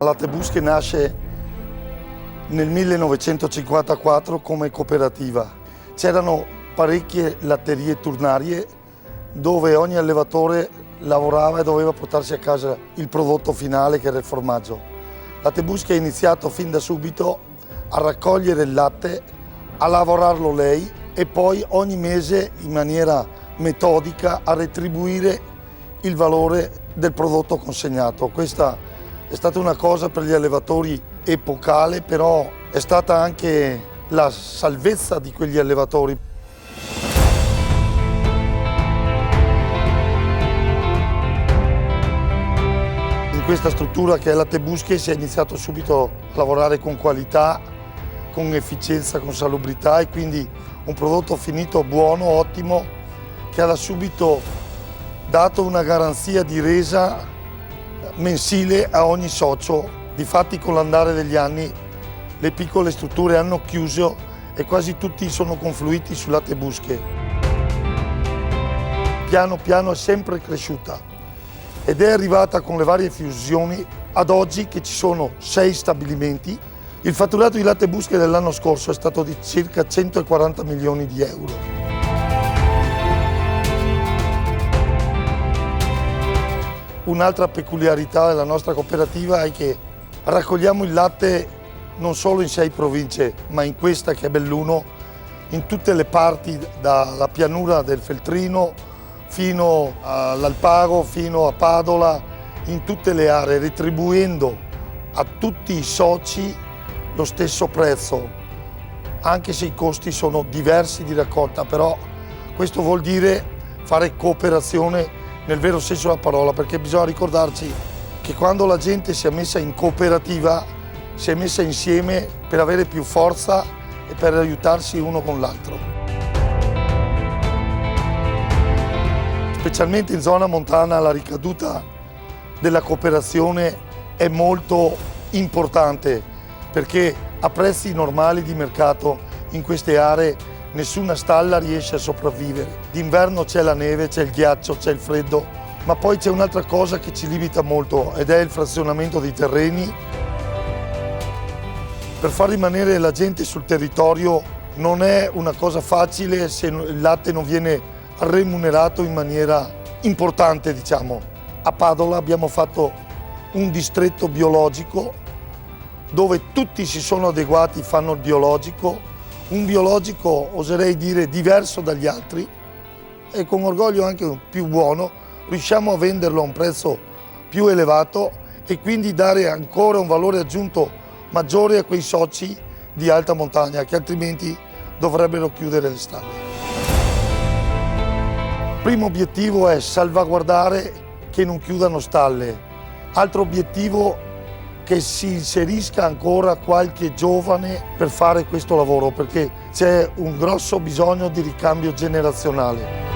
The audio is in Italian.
Latte Busche nasce nel 1954 come cooperativa. C'erano parecchie latterie turnarie dove ogni allevatore lavorava e doveva portarsi a casa il prodotto finale, che era il formaggio. Latte Busche ha iniziato fin da subito a raccogliere il latte, a lavorarlo lei e poi ogni mese in maniera metodica a retribuire il valore del prodotto consegnato. Questa è stata una cosa per gli allevatori epocale, però è stata anche la salvezza di quegli allevatori. In questa struttura che è Latte Busche si è iniziato subito a lavorare con qualità, con efficienza, con salubrità e quindi un prodotto finito buono, ottimo, che ha da subito dato una garanzia di resa mensile a ogni socio. Difatti con l'andare degli anni le piccole strutture hanno chiuso e quasi tutti sono confluiti su Latte Busche. Piano piano è sempre cresciuta ed è arrivata con le varie fusioni ad oggi che ci sono 6 stabilimenti. Il fatturato di Latte Busche dell'anno scorso è stato di circa 140 milioni di euro. Un'altra peculiarità della nostra cooperativa è che raccogliamo il latte non solo in 6 province, ma in questa che è Belluno, in tutte le parti, dalla pianura del Feltrino fino all'Alpago, fino a Padola, in tutte le aree, retribuendo a tutti i soci lo stesso prezzo, anche se i costi sono diversi di raccolta, però questo vuol dire fare cooperazione nel vero senso della parola, perché bisogna ricordarci che quando la gente si è messa in cooperativa, si è messa insieme per avere più forza e per aiutarsi uno con l'altro. Specialmente in zona montana la ricaduta della cooperazione è molto importante, perché a prezzi normali di mercato in queste aree nessuna stalla riesce a sopravvivere. D'inverno c'è la neve, c'è il ghiaccio, c'è il freddo, ma poi c'è un'altra cosa che ci limita molto ed è il frazionamento dei terreni. Per far rimanere la gente sul territorio non è una cosa facile se il latte non viene remunerato in maniera importante, diciamo. A Padola abbiamo fatto un distretto biologico dove tutti si sono adeguati, fanno il biologico, un biologico, oserei dire, diverso dagli altri e con orgoglio anche più buono, riusciamo a venderlo a un prezzo più elevato e quindi dare ancora un valore aggiunto maggiore a quei soci di alta montagna che altrimenti dovrebbero chiudere le stalle. Il primo obiettivo è salvaguardare che non chiudano stalle. Altro obiettivo, che si inserisca ancora qualche giovane per fare questo lavoro, perché c'è un grosso bisogno di ricambio generazionale.